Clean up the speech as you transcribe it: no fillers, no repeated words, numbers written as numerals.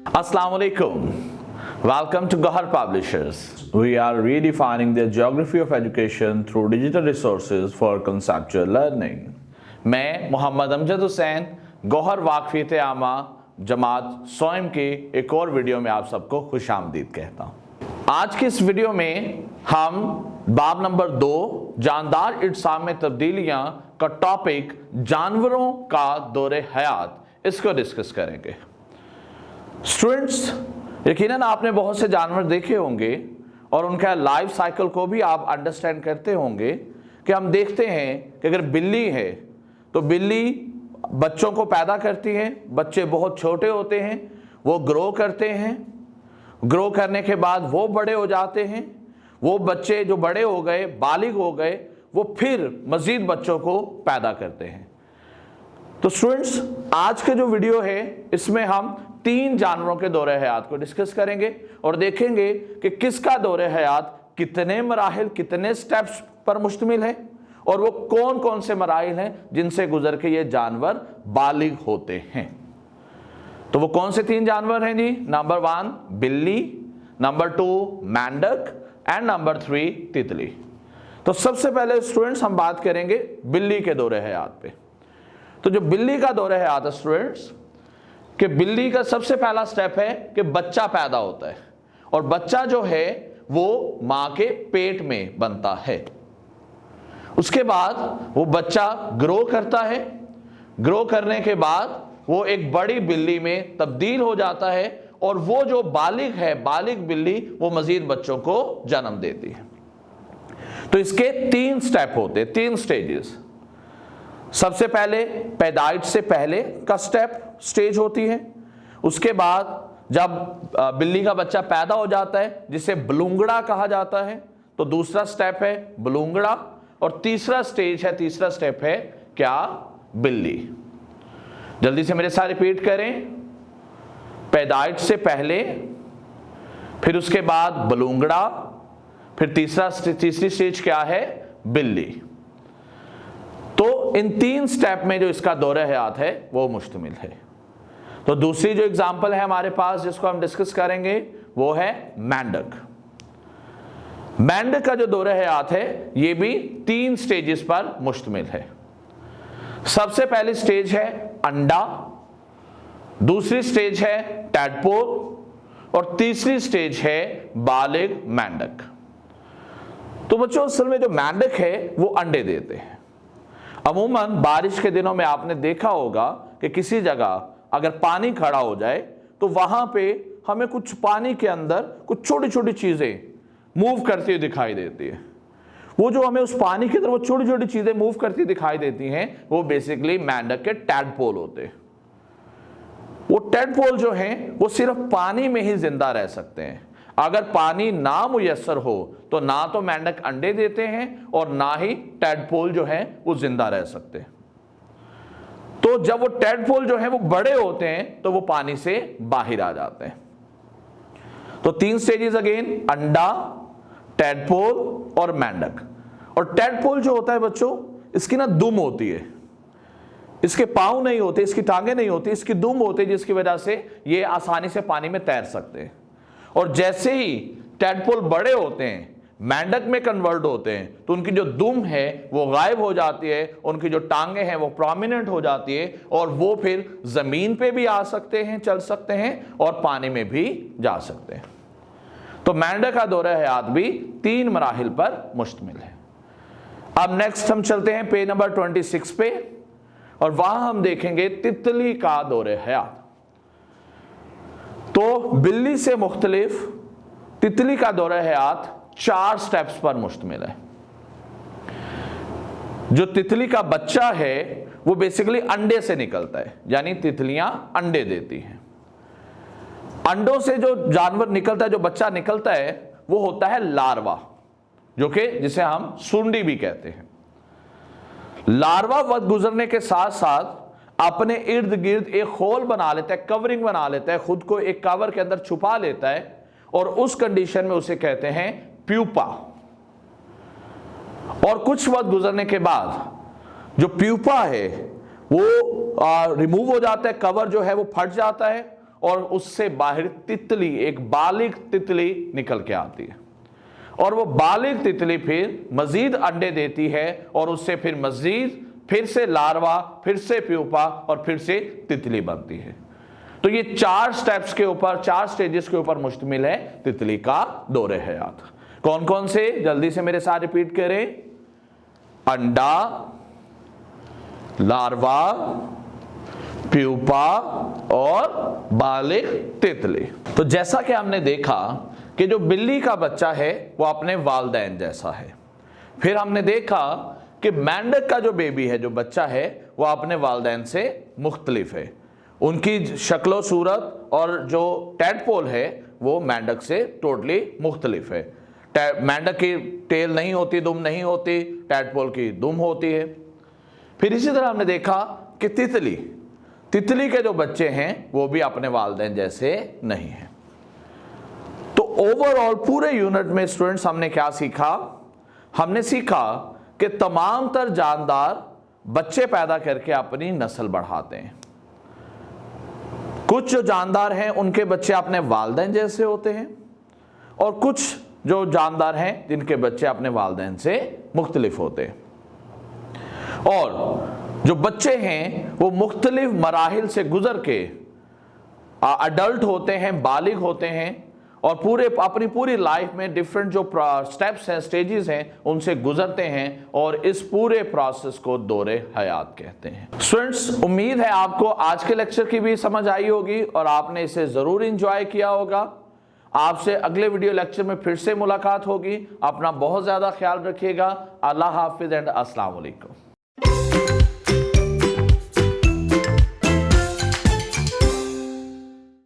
Assalamu alaikum. Welcome to Gohar Publishers. We are redefining the geography of education through digital resources for conceptual learning. मैं मोहम्मद अमजद हुसैन गौहर वाकफियत आमा जमात सोयम की एक और video में आप सबको खुशामदीद कहता हूँ। आज की इस वीडियो में हम बाब नंबर 2 जानदार इज्साम में तब्दीलियाँ का टॉपिक जानवरों का दौरे हयात इसको डिस्कस करेंगे। स्टूडेंट्स, यकीनन आपने बहुत से जानवर देखे होंगे और उनका लाइफ साइकिल को भी आप अंडरस्टैंड करते होंगे कि हम देखते हैं कि अगर बिल्ली है तो बिल्ली बच्चों को पैदा करती है, बच्चे बहुत छोटे होते हैं, वो ग्रो करते हैं, ग्रो करने के बाद वो बड़े हो जाते हैं, वो बच्चे जो बड़े हो गए, बालिग हो गए, वो फिर मज़ीद बच्चों को पैदा करते हैं। तो स्टूडेंट्स, आज के जो वीडियो है इसमें हम 3 जानवरों के दौरे हयात को डिस्कस करेंगे और देखेंगे कि किसका दौरे हयात कितने मराहिल, कितने स्टेप्स पर मुश्तमिल है और वो कौन कौन से मराहिल हैं जिनसे गुजर के ये जानवर बालिग होते हैं। तो वो कौन से 3 जानवर हैं जी? नंबर 1 बिल्ली, नंबर 2 मेंढक एंड नंबर 3 तितली। तो सबसे पहले स्टूडेंट्स हम बात करेंगे बिल्ली के दौरे हयात पे। तो जो बिल्ली का दौरे हयात है स्टूडेंट्स, कि बिल्ली का सबसे पहला स्टेप है कि बच्चा पैदा होता है और बच्चा जो है वो मां के पेट में बनता है। उसके बाद वो बच्चा ग्रो करता है, ग्रो करने के बाद वो एक बड़ी बिल्ली में तब्दील हो जाता है और वो जो बालिग है, बालिग बिल्ली, वो मजीद बच्चों को जन्म देती है। तो इसके 3 स्टेप होते हैं, 3 स्टेजेस। सबसे पहले पैदाइश से पहले का स्टेज होती है। उसके बाद जब बिल्ली का बच्चा पैदा हो जाता है जिसे बलूंगड़ा कहा जाता है, तो दूसरा स्टेप है बलूंगड़ा और तीसरा स्टेप है क्या? बिल्ली। जल्दी से मेरे साथ रिपीट करें। पैदाइश से पहले, फिर उसके बाद बलूंगड़ा, फिर तीसरी स्टेज क्या है? बिल्ली। तो इन 3 स्टेप में जो इसका दौरे हयात है वो मुश्तमिल है। तो दूसरी जो एग्जांपल है हमारे पास जिसको हम डिस्कस करेंगे वो है मेंढक। मेंढक का जो दौरे हयात है ये भी 3 स्टेजेस पर मुश्तमिल है। सबसे पहली स्टेज है अंडा, दूसरी स्टेज है टैडपोल और तीसरी स्टेज है बालिग मेंढक। तो बच्चों, असल में जो मेंढक है वो अंडे देते हैं। अमूमन बारिश के दिनों में आपने देखा होगा कि किसी जगह अगर पानी खड़ा हो जाए तो वहां पे हमें कुछ पानी के अंदर कुछ छोटी छोटी चीजें मूव करती हुई दिखाई देती है। वो जो हमें उस पानी के अंदर वो छोटी छोटी चीजें मूव करती दिखाई देती हैं वो बेसिकली मेंढक के टैडपोल होते हैं। वो टैडपोल जो हैं वो सिर्फ पानी में ही जिंदा रह सकते हैं। अगर पानी ना मुयस्सर हो तो ना तो मेंढक अंडे देते हैं और ना ही टैडपोल जो है वो जिंदा रह सकते हैं। तो जब वो टैडपोल जो है वो बड़े होते हैं तो वो पानी से बाहर आ जाते हैं। तो 3 स्टेजेस अगेन, अंडा, टैडपोल और मेंढक। और टैडपोल जो होता है बच्चों, इसकी ना दुम होती है, इसके पांव नहीं होते, इसकी टांगे नहीं होती, इसकी दुम होती है जिसकी वजह से ये आसानी से पानी में तैर सकते हैं। और जैसे ही टैडपोल बड़े होते हैं, मेंढक में कन्वर्ट होते हैं, तो उनकी जो दुम है वो गायब हो जाती है, उनकी जो टांगे हैं वो प्रोमिनेंट हो जाती है और वो फिर जमीन पे भी आ सकते हैं, चल सकते हैं और पानी में भी जा सकते हैं। तो मेंढक का दौरे हयात भी 3 मराहिल पर मुश्तमिल है। अब नेक्स्ट हम चलते हैं पेज नंबर 26 पे और वहां हम देखेंगे तितली का दौरे हयात। तो बिल्ली से मुख्तलिफ तितली का दौरे हयात 4 स्टेप्स पर मुश्तमिल है। जो तितली का बच्चा है वो बेसिकली अंडे से निकलता है, यानी तितलियां अंडे देती हैं। अंडों से जो जानवर निकलता है, जो बच्चा निकलता है, वो होता है लार्वा, जो कि जिसे हम सुंडी भी कहते हैं। लार्वा वक्त गुजरने के साथ साथ अपने इर्द गिर्द एक होल बना लेता है, कवरिंग बना लेता है, खुद को एक कवर के अंदर छुपा लेता है और उस कंडीशन में उसे कहते हैं प्यूपा। और कुछ वक्त गुजरने के बाद जो प्यूपा है वो रिमूव हो जाता है, कवर जो है वो फट जाता है और उससे बाहर तितली, एक बालिग तितली निकल के आती है और वो बालिग तितली फिर मजीद अंडे देती है और उससे फिर मजीद फिर से लार्वा, फिर से प्यूपा और फिर से तितली बनती है। तो ये 4 स्टेप्स के ऊपर, 4 स्टेजेस के ऊपर मुश्तमिल है तितली का दौरे हयात। कौन कौन से, जल्दी से मेरे साथ रिपीट करें। अंडा, लार्वा, प्यूपा और बालिग तितली। तो जैसा कि हमने देखा कि जो बिल्ली का बच्चा है वो अपने वालिदैन जैसा है। फिर हमने देखा कि मेंढक का जो बेबी है, जो बच्चा है, वो अपने वालिदैन से मुख्तलिफ है। उनकी शक्लो सूरत और जो टैडपोल है वो मेंढक से टोटली मुख्तलिफ है। मेंढक की टेल नहीं होती, दुम नहीं होती, टैडपोल की दुम होती है। फिर इसी तरह हमने देखा कि तितली के जो बच्चे हैं वो भी अपने वालिदैन जैसे नहीं हैं। तो ओवरऑल पूरे यूनिट में स्टूडेंट्स हमने क्या सीखा? हमने सीखा कि तमाम तर जानदार बच्चे पैदा करके अपनी नस्ल बढ़ाते हैं। कुछ जो जानदार हैं उनके बच्चे अपने वालिदैन जैसे होते हैं और कुछ जो जानदार हैं जिनके बच्चे अपने वालिदैन से मुख्तलिफ होते हैं। और जो बच्चे हैं वो मुख्तलिफ मराहिल से गुजर के अडल्ट होते हैं, बालिग होते हैं और अपनी पूरी लाइफ में डिफरेंट जो स्टेप्स हैं, स्टेजेस हैं, उनसे गुजरते हैं और इस पूरे प्रोसेस को दौरे हयात कहते हैं। स्टूडेंट्स, उम्मीद है आपको आज के लेक्चर की भी समझ आई होगी और आपने इसे ज़रूर इंजॉय किया होगा। आपसे अगले वीडियो लेक्चर में फिर से मुलाकात होगी। अपना बहुत ज़्यादा ख्याल रखिएगा। अल्लाह हाफिज़ एंड अस्सलाम वालेकुम।